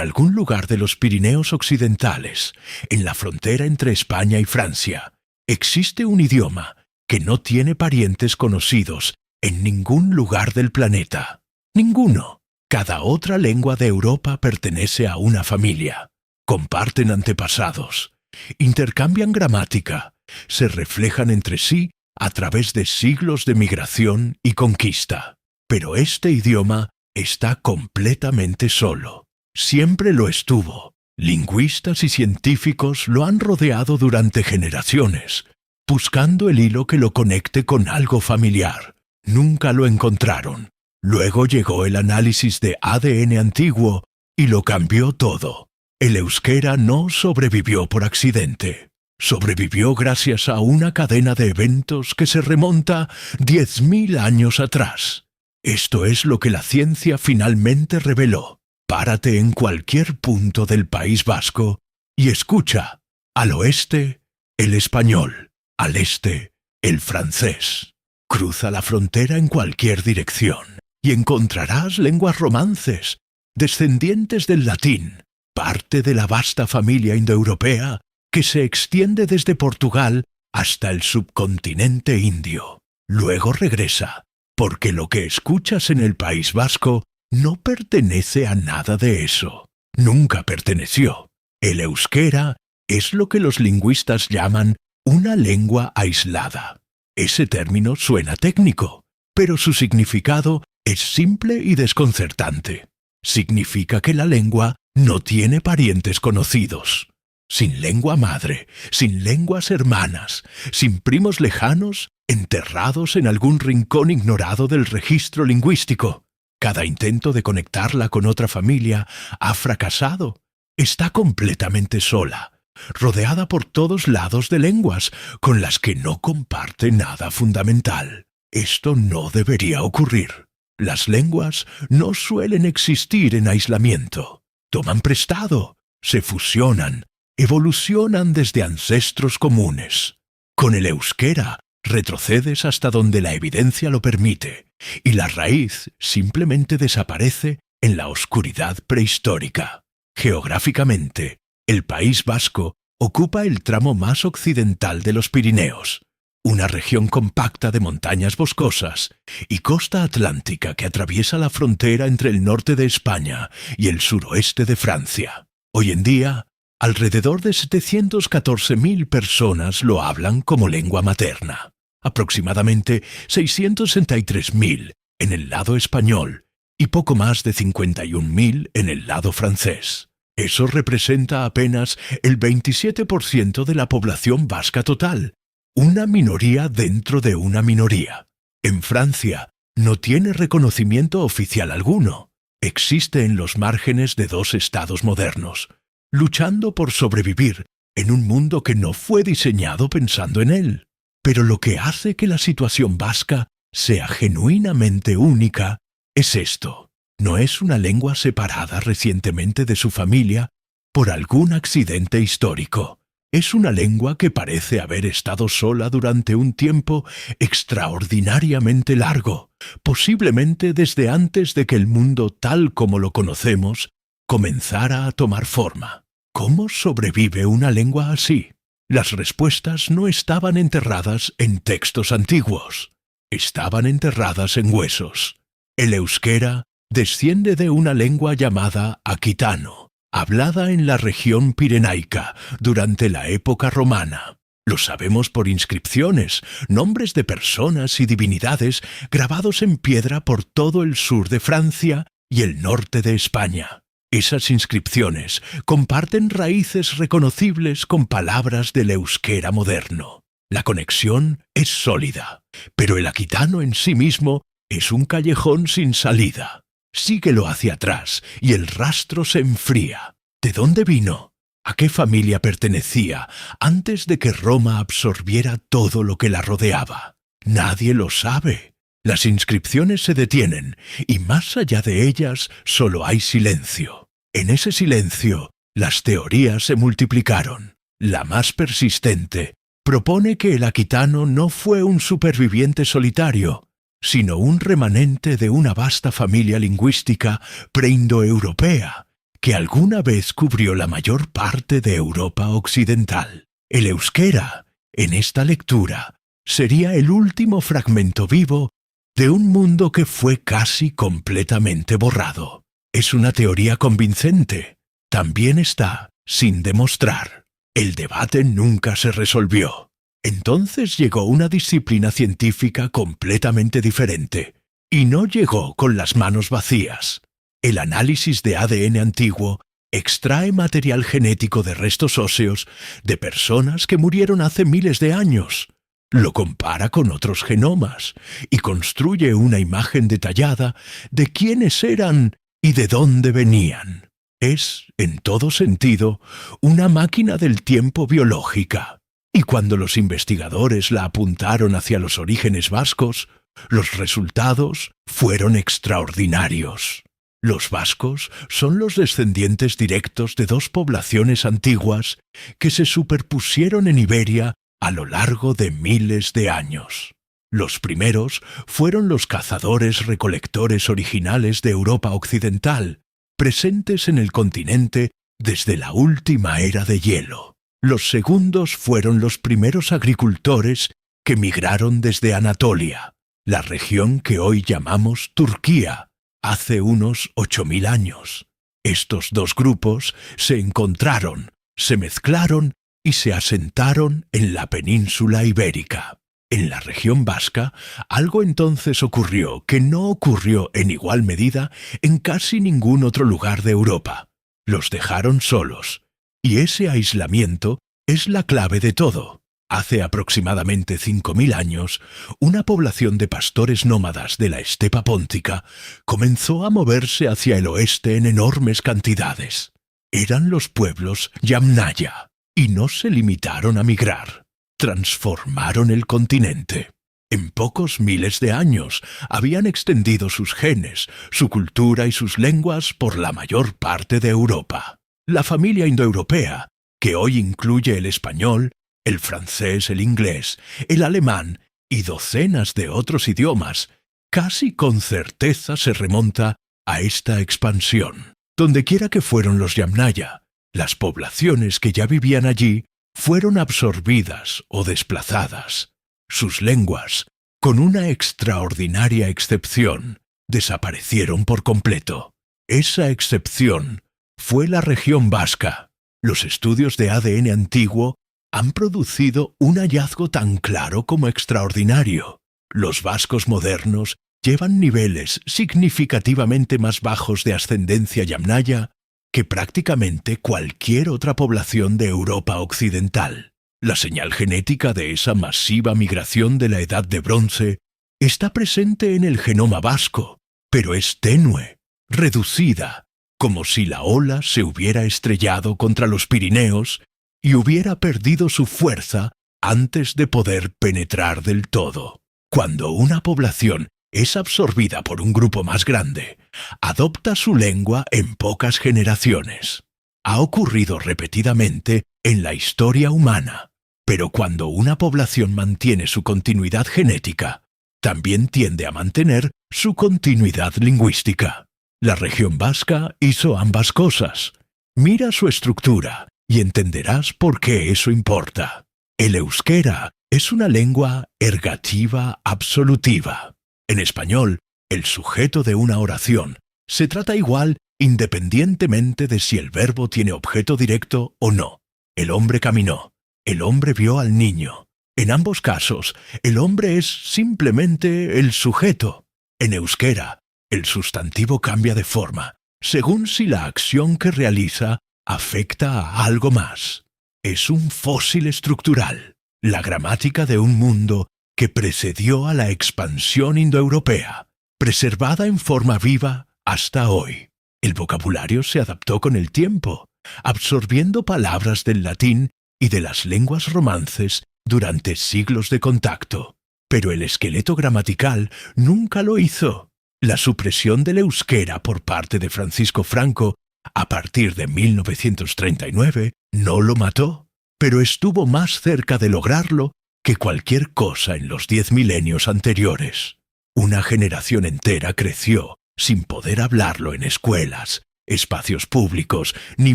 en algún lugar de los Pirineos occidentales, en la frontera entre España y Francia, existe un idioma que no tiene parientes conocidos en ningún lugar del planeta. Ninguno. Cada otra lengua de Europa pertenece a una familia. Comparten antepasados, intercambian gramática, se reflejan entre sí a través de siglos de migración y conquista. Pero este idioma está completamente solo. Siempre lo estuvo. Lingüistas y científicos lo han rodeado durante generaciones, buscando el hilo que lo conecte con algo familiar. Nunca lo encontraron. Luego llegó el análisis de ADN antiguo y lo cambió todo. El euskera no sobrevivió por accidente. Sobrevivió gracias a una cadena de eventos que se remonta 10.000 años atrás. Esto es lo que la ciencia finalmente reveló. Párate en cualquier punto del País Vasco y escucha. Al oeste, el español. Al este, el francés. Cruza la frontera en cualquier dirección y encontrarás lenguas romances, descendientes del latín, parte de la vasta familia indoeuropea que se extiende desde Portugal hasta el subcontinente indio. Luego regresa, porque lo que escuchas en el País Vasco no pertenece a nada de eso. Nunca perteneció. El euskera es lo que los lingüistas llaman una lengua aislada. Ese término suena técnico, pero su significado es simple y desconcertante. Significa que la lengua no tiene parientes conocidos. Sin lengua madre, sin lenguas hermanas, sin primos lejanos, enterrados en algún rincón ignorado del registro lingüístico. Cada intento de conectarla con otra familia ha fracasado. Está completamente sola, rodeada por todos lados de lenguas con las que no comparte nada fundamental. Esto no debería ocurrir. Las lenguas no suelen existir en aislamiento. Toman prestado, se fusionan, evolucionan desde ancestros comunes. Con el euskera retrocedes hasta donde la evidencia lo permite, y la raíz simplemente desaparece en la oscuridad prehistórica. Geográficamente, el País Vasco ocupa el tramo más occidental de los Pirineos, una región compacta de montañas boscosas y costa atlántica que atraviesa la frontera entre el norte de España y el suroeste de Francia. Hoy en día, alrededor de 714.000 personas lo hablan como lengua materna, aproximadamente 663.000 en el lado español y poco más de 51.000 en el lado francés. Eso representa apenas el 27% de la población vasca total, una minoría dentro de una minoría. En Francia no tiene reconocimiento oficial alguno. Existe en los márgenes de dos estados modernos, luchando por sobrevivir en un mundo que no fue diseñado pensando en él. Pero lo que hace que la situación vasca sea genuinamente única es esto. No es una lengua separada recientemente de su familia por algún accidente histórico. Es una lengua que parece haber estado sola durante un tiempo extraordinariamente largo, posiblemente desde antes de que el mundo tal como lo conocemos comenzara a tomar forma. ¿Cómo sobrevive una lengua así? Las respuestas no estaban enterradas en textos antiguos. Estaban enterradas en huesos. El euskera desciende de una lengua llamada aquitano, hablada en la región pirenaica durante la época romana. Lo sabemos por inscripciones, nombres de personas y divinidades grabados en piedra por todo el sur de Francia y el norte de España. Esas inscripciones comparten raíces reconocibles con palabras del euskera moderno. La conexión es sólida, pero el aquitano en sí mismo es un callejón sin salida. Síguelo hacia atrás y el rastro se enfría. ¿De dónde vino? ¿A qué familia pertenecía antes de que Roma absorbiera todo lo que la rodeaba? Nadie lo sabe. Las inscripciones se detienen y más allá de ellas solo hay silencio. En ese silencio, las teorías se multiplicaron. La más persistente propone que el aquitano no fue un superviviente solitario, sino un remanente de una vasta familia lingüística preindoeuropea que alguna vez cubrió la mayor parte de Europa occidental. El euskera, en esta lectura, sería el último fragmento vivo de un mundo que fue casi completamente borrado. Es una teoría convincente. También está sin demostrar. El debate nunca se resolvió. Entonces llegó una disciplina científica completamente diferente, y no llegó con las manos vacías. El análisis de ADN antiguo extrae material genético de restos óseos de personas que murieron hace miles de años. Lo compara con otros genomas y construye una imagen detallada de quiénes eran y de dónde venían. Es, en todo sentido, una máquina del tiempo biológica. Y cuando los investigadores la apuntaron hacia los orígenes vascos, los resultados fueron extraordinarios. Los vascos son los descendientes directos de dos poblaciones antiguas que se superpusieron en Iberia a lo largo de miles de años. Los primeros fueron los cazadores-recolectores originales de Europa occidental, presentes en el continente desde la última era de hielo. Los segundos fueron los primeros agricultores que migraron desde Anatolia, la región que hoy llamamos Turquía, hace unos 8.000 años. Estos dos grupos se encontraron, se mezclaron y se asentaron en la península ibérica. En la región vasca, algo entonces ocurrió que no ocurrió en igual medida en casi ningún otro lugar de Europa. Los dejaron solos, y ese aislamiento es la clave de todo. Hace aproximadamente 5.000 años, una población de pastores nómadas de la estepa póntica comenzó a moverse hacia el oeste en enormes cantidades. Eran los pueblos Yamnaya, y no se limitaron a migrar. Transformaron el continente. En pocos miles de años habían extendido sus genes, su cultura y sus lenguas por la mayor parte de Europa. La familia indoeuropea, que hoy incluye el español, el francés, el inglés, el alemán y docenas de otros idiomas, casi con certeza se remonta a esta expansión. Dondequiera que fueron los Yamnaya, las poblaciones que ya vivían allí fueron absorbidas o desplazadas. Sus lenguas, con una extraordinaria excepción, desaparecieron por completo. Esa excepción fue la región vasca. Los estudios de ADN antiguo han producido un hallazgo tan claro como extraordinario. Los vascos modernos llevan niveles significativamente más bajos de ascendencia yamnaya que prácticamente cualquier otra población de Europa occidental. La señal genética de esa masiva migración de la Edad de Bronce está presente en el genoma vasco, pero es tenue, reducida, como si la ola se hubiera estrellado contra los Pirineos y hubiera perdido su fuerza antes de poder penetrar del todo. Cuando una población es absorbida por un grupo más grande, adopta su lengua en pocas generaciones. Ha ocurrido repetidamente en la historia humana, pero cuando una población mantiene su continuidad genética, también tiende a mantener su continuidad lingüística. La región vasca hizo ambas cosas. Mira su estructura y entenderás por qué eso importa. El euskera es una lengua ergativa absolutiva. En español, el sujeto de una oración se trata igual independientemente de si el verbo tiene objeto directo o no. El hombre caminó. El hombre vio al niño. En ambos casos, el hombre es simplemente el sujeto. En euskera, el sustantivo cambia de forma, según si la acción que realiza afecta a algo más. Es un fósil estructural, la gramática de un mundo que precedió a la expansión indoeuropea, preservada en forma viva hasta hoy. El vocabulario se adaptó con el tiempo, absorbiendo palabras del latín y de las lenguas romances durante siglos de contacto. Pero el esqueleto gramatical nunca lo hizo. La supresión del euskera por parte de Francisco Franco a partir de 1939 no lo mató, pero estuvo más cerca de lograrlo que cualquier cosa en los 10 milenios anteriores. Una generación entera creció sin poder hablarlo en escuelas, espacios públicos, ni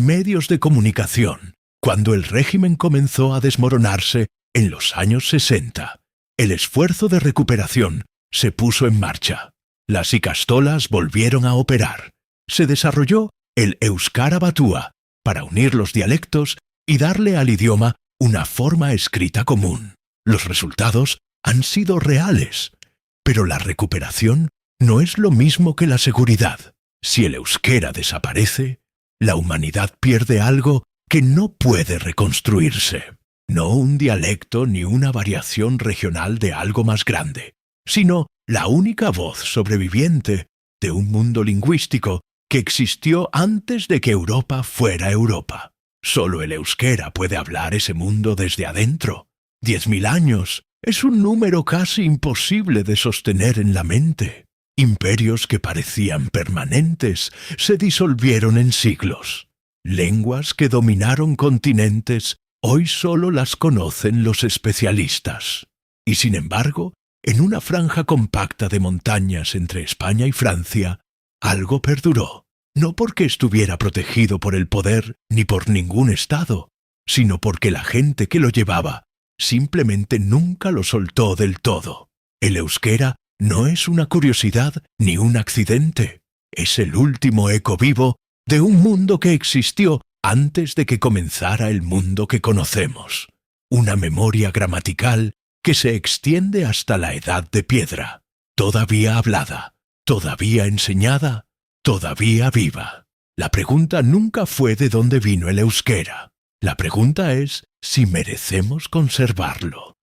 medios de comunicación. Cuando el régimen comenzó a desmoronarse en los años 60, el esfuerzo de recuperación se puso en marcha. Las ikastolas volvieron a operar. Se desarrolló el euskara batua para unir los dialectos y darle al idioma una forma escrita común. Los resultados han sido reales, pero la recuperación no es lo mismo que la seguridad. Si el euskera desaparece, la humanidad pierde algo que no puede reconstruirse. No un dialecto ni una variación regional de algo más grande, sino la única voz sobreviviente de un mundo lingüístico que existió antes de que Europa fuera Europa. Solo el euskera puede hablar ese mundo desde adentro. 10.000 años es un número casi imposible de sostener en la mente. Imperios que parecían permanentes se disolvieron en siglos. Lenguas que dominaron continentes hoy solo las conocen los especialistas. Y sin embargo, en una franja compacta de montañas entre España y Francia, algo perduró. No porque estuviera protegido por el poder ni por ningún estado, sino porque la gente que lo llevaba simplemente nunca lo soltó del todo. El euskera no es una curiosidad ni un accidente. Es el último eco vivo de un mundo que existió antes de que comenzara el mundo que conocemos. Una memoria gramatical que se extiende hasta la edad de piedra, todavía hablada, todavía enseñada, todavía viva. La pregunta nunca fue de dónde vino el euskera. La pregunta es si merecemos conservarlo.